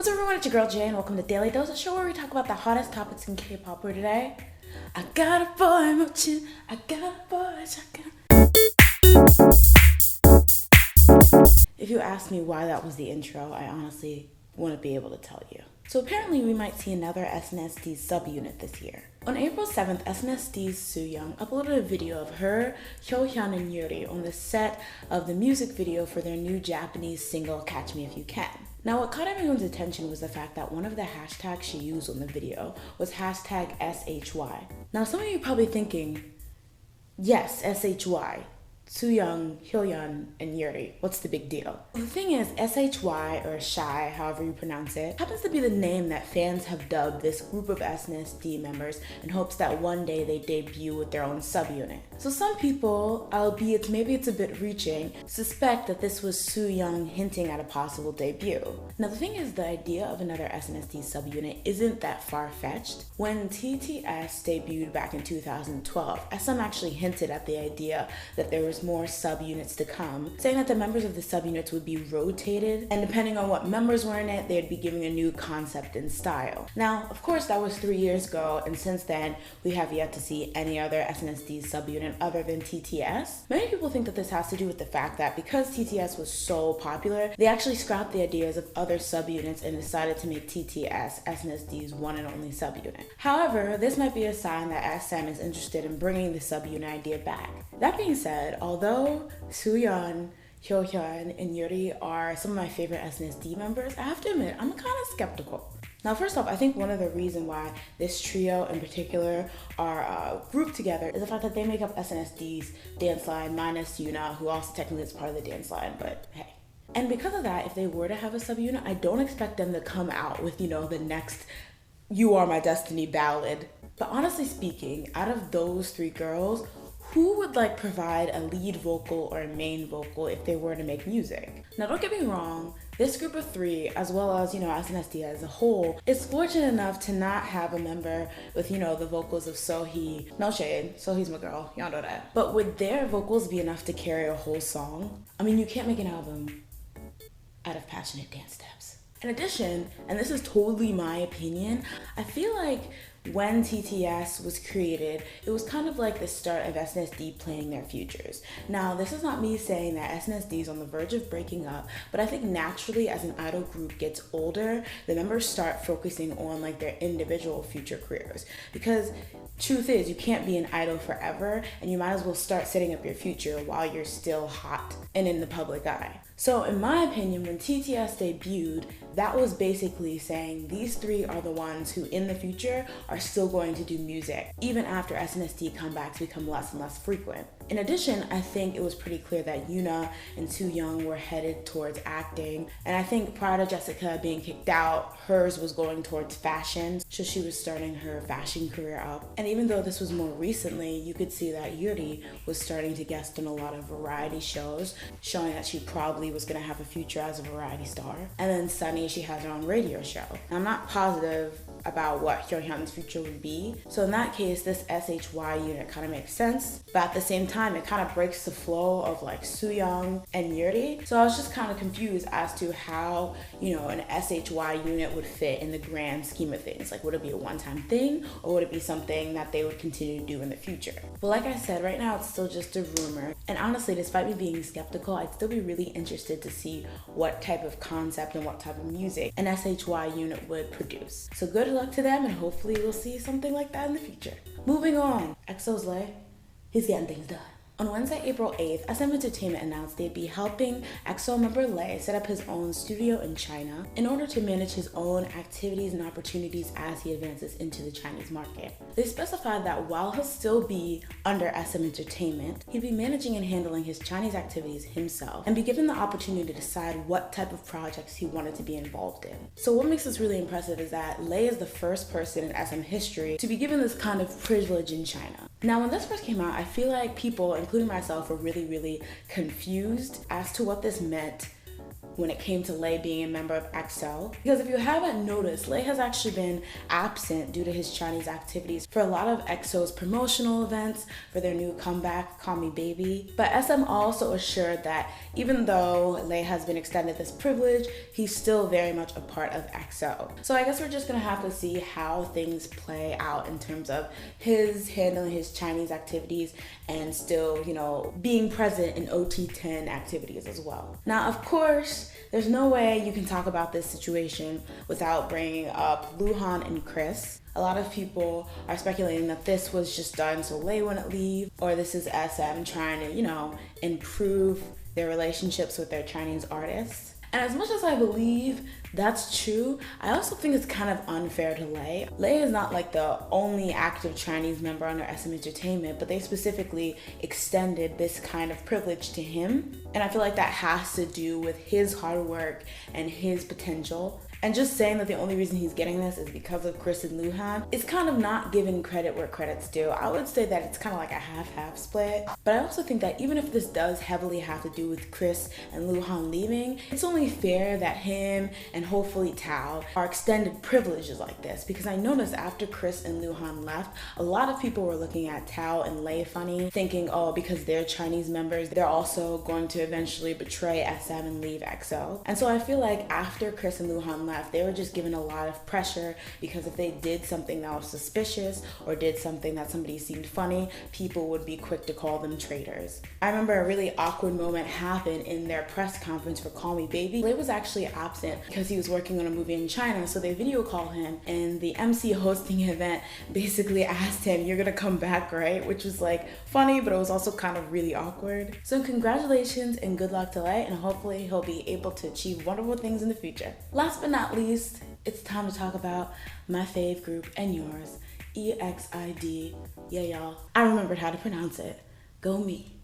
What's up everyone, it's your girl Jay and welcome to Daily Dose, a show where we talk about the hottest topics in K-pop. Where today, I got a boy motion, I got a boy shotgun. If you ask me why that was the intro, I honestly wouldn't be able to tell you. So apparently we might see another SNSD subunit this year. On April 7th, SNSD's Sooyoung uploaded a video of her, Hyohyun, and Yuri on the set of the music video for their new Japanese single, Catch Me If You Can. Now, what caught everyone's attention was the fact that one of the hashtags she used on the video was hashtag SHY. Now, some of you are probably thinking, yes, SHY. Sooyoung, Hyohyun, and Yuri. What's the big deal? The thing is, SHY, or Shy, however you pronounce it, happens to be the name that fans have dubbed this group of SNSD members in hopes that one day they debut with their own subunit. So some people, albeit maybe it's a bit reaching, suspect that this was Sooyoung hinting at a possible debut. Now the thing is, the idea of another SNSD subunit isn't that far-fetched. When TTS debuted back in 2012, SM actually hinted at the idea that there was more subunits to come, saying that the members of the subunits would be rotated, and depending on what members were in it, they'd be giving a new concept and style. Now, of course, that was 3 years ago, and since then, we have yet to see any other SNSD subunit other than TTS. Many people think that this has to do with the fact that because TTS was so popular, they actually scrapped the ideas of other subunits and decided to make TTS SNSD's one and only subunit. However, this might be a sign that SM is interested in bringing the subunit idea back. That being said, although Sooyoung, Hyohyun, and Yuri are some of my favorite SNSD members, I have to admit, I'm kind of skeptical. Now, first off, I think one of the reasons why this trio in particular are grouped together is the fact that they make up SNSD dance line minus Yuna, who also technically is part of the dance line, but hey. And because of that, if they were to have a subunit, I don't expect them to come out with, the next You Are My Destiny ballad. But honestly speaking, out of those three girls, who would provide a lead vocal or a main vocal if they were to make music? Now don't get me wrong, this group of three, as well as, SNSD as a whole, is fortunate enough to not have a member with, the vocals of Sohee. No shade, Sohee's my girl, y'all know that. But would their vocals be enough to carry a whole song? I mean, you can't make an album out of passionate dance steps. In addition, and this is totally my opinion, I feel like when TTS was created, it was kind of like the start of SNSD planning their futures. Now, this is not me saying that SNSD is on the verge of breaking up, but I think naturally as an idol group gets older, the members start focusing on their individual future careers. Because truth is, you can't be an idol forever, and you might as well start setting up your future while you're still hot and in the public eye. So in my opinion, when TTS debuted, that was basically saying these three are the ones who in the future are still going to do music, even after SNSD comebacks become less and less frequent. In addition, I think it was pretty clear that Yuna and Sooyoung were headed towards acting, and I think prior to Jessica being kicked out, hers was going towards fashion, so she was starting her fashion career up. And even though this was more recently, you could see that Yuri was starting to guest on a lot of variety shows, showing that she probably was going to have a future as a variety star. And then Sunny, she has her own radio show. I'm not positive about what Hyohyun's future would be, so in that case, this SHY unit kind of makes sense, but at the same time, it kind of breaks the flow of Sooyoung and Yuri. So I was just kind of confused as to how, an SHY unit would fit in the grand scheme of things. Would it be a one-time thing, or would it be something that they would continue to do in the future? But like I said, right now it's still just a rumor, and honestly, despite me being skeptical, I'd still be really interested to see what type of concept and what type of music an SHY unit would produce. So good luck to them, and hopefully we'll see something like that in the future. Moving on, EXO Lay, he's getting things done. On Wednesday, April 8th, SM Entertainment announced they'd be helping EXO member Lay set up his own studio in China in order to manage his own activities and opportunities as he advances into the Chinese market. They specified that while he'll still be under SM Entertainment, he'd be managing and handling his Chinese activities himself and be given the opportunity to decide what type of projects he wanted to be involved in. So what makes this really impressive is that Lay is the first person in SM history to be given this kind of privilege in China. Now, when this first came out, I feel like people, including myself, were really confused as to what this meant when it came to Lay being a member of EXO. Because if you haven't noticed, Lay has actually been absent due to his Chinese activities for a lot of EXO's promotional events for their new comeback, Call Me Baby. But SM also assured that even though Lay has been extended this privilege, he's still very much a part of EXO. So I guess we're just gonna have to see how things play out in terms of his handling his Chinese activities and still, you know, being present in OT10 activities as well. Now, of course, there's no way you can talk about this situation without bringing up Luhan and Chris. A lot of people are speculating that this was just done so Lay wouldn't leave, or this is SM trying to, you know, improve their relationships with their Chinese artists. And as much as I believe that's true, I also think it's kind of unfair to Lay. Lay is not like the only active Chinese member under SM Entertainment, but they specifically extended this kind of privilege to him. And I feel like that has to do with his hard work and his potential. And just saying that the only reason he's getting this is because of Chris and Luhan is kind of not giving credit where credit's due. I would say that it's kind of like a half-half split. But I also think that even if this does heavily have to do with Chris and Luhan leaving, it's only fair that him and hopefully Tao are extended privileges like this. Because I noticed after Chris and Luhan left, a lot of people were looking at Tao and Lay funny, thinking, oh, because they're Chinese members, they're also going to eventually betray SM and leave EXO. And so I feel like after Chris and Luhan left, they were just given a lot of pressure because if they did something that was suspicious or did something that somebody seemed funny, people would be quick to call them traitors. I remember a really awkward moment happened in their press conference for Call Me Baby. Lay was actually absent because he was working on a movie in China, so they video called him, and the MC hosting the event basically asked him, "You're gonna come back, right?" Which was like funny, but it was also kind of really awkward. So congratulations and good luck to Lay, and hopefully he'll be able to achieve wonderful things in the future. Last but not least, it's time to talk about my fave group and yours, EXID. Yeah, y'all, I remembered how to pronounce it. Go me,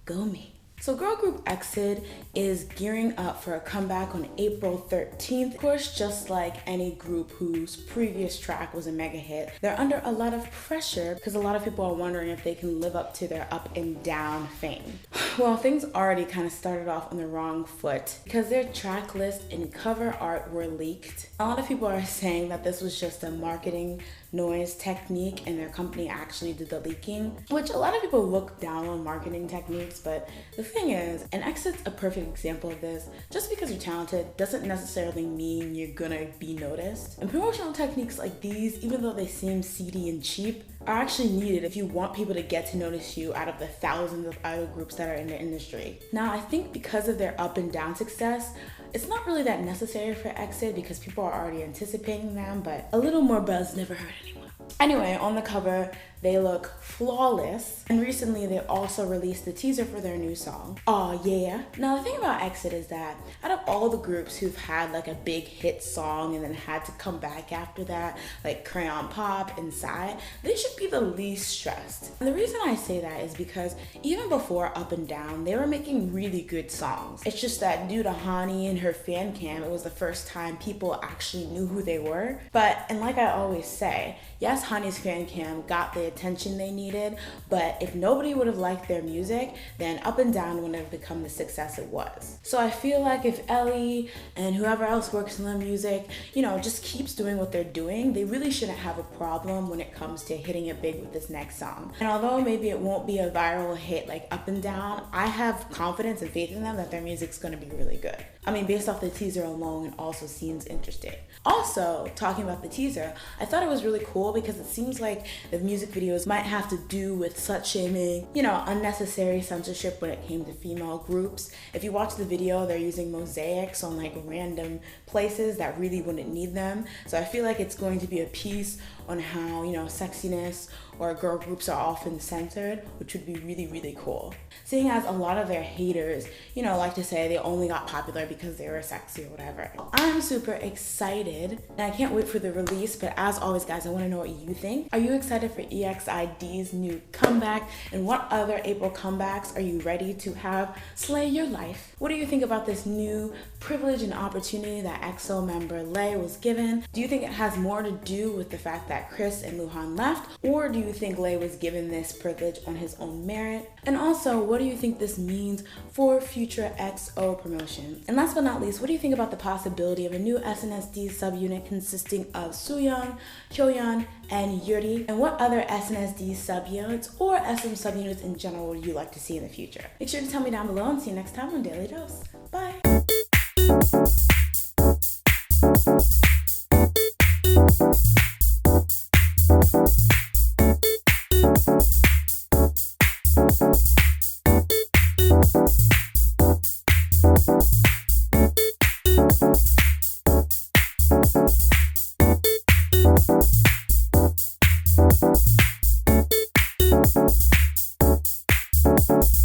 go me. So girl group EXID is gearing up for a comeback on April 13th. Of course, just like any group whose previous track was a mega hit, they're under a lot of pressure because a lot of people are wondering if they can live up to their up and down fame. Well, things already kind of started off on the wrong foot because their track list and cover art were leaked. A lot of people are saying that this was just a marketing noise technique and their company actually did the leaking, which a lot of people look down on marketing techniques, but the thing is, and EXID's a perfect example of this, just because you're talented doesn't necessarily mean you're gonna be noticed. And promotional techniques like these, even though they seem seedy and cheap, are actually needed if you want people to get to notice you out of the thousands of idol groups that are in the industry. Now, I think because of their up and down success, it's not really that necessary for EXID because people are already anticipating them, but a little more buzz never hurt anyone. Anyway, on the cover, they look flawless. And recently, they also released the teaser for their new song, Aw Yeah. Now, the thing about EXID is that out of all the groups who've had like a big hit song and then had to come back after that, like Crayon Pop and Psy, they should be the least stressed. And the reason I say that is because even before Up and Down, they were making really good songs. It's just that due to Hani and her fan cam, it was the first time people actually knew who they were. And like I always say, yes, Hani's fan cam got the attention they needed, but if nobody would have liked their music, then Up and Down wouldn't have become the success it was. So I feel like if Ellie and whoever else works on their music, you know, just keeps doing what they're doing, they really shouldn't have a problem when it comes to hitting it big with this next song. And although maybe it won't be a viral hit like Up and Down, I have confidence and faith in them that their music's gonna be really good. I mean, based off the teaser alone, it also seems interesting. Also, talking about the teaser, I thought it was really cool because it seems like the music videos might have to do with slut shaming, you know, unnecessary censorship when it came to female groups. If you watch the video, they're using mosaics on like random places that really wouldn't need them. So I feel like it's going to be a piece on how, you know, sexiness or girl groups are often censored, which would be really, really cool. Seeing as a lot of their haters, you know, like to say they only got popular because they were sexy or whatever. I'm super excited and I can't wait for the release, but as always, guys, I want to know what you think. Are you excited for EXID's new comeback? And what other April comebacks are you ready to have slay your life? What do you think about this new privilege and opportunity that EXO member Lay was given? Do you think it has more to do with the fact that Chris and Luhan left? Or do you think Lay was given this privilege on his own merit? And also, what do you think this means for future EXO promotions? And last but not least, what do you think about the possibility of a new SNSD subunit consisting of Suyeon, Hyoyeon, and Yuri? And what other SNSD subunits or SM subunits in general would you like to see in the future? Make sure to tell me down below and see you next time on Daily Dose. Bye!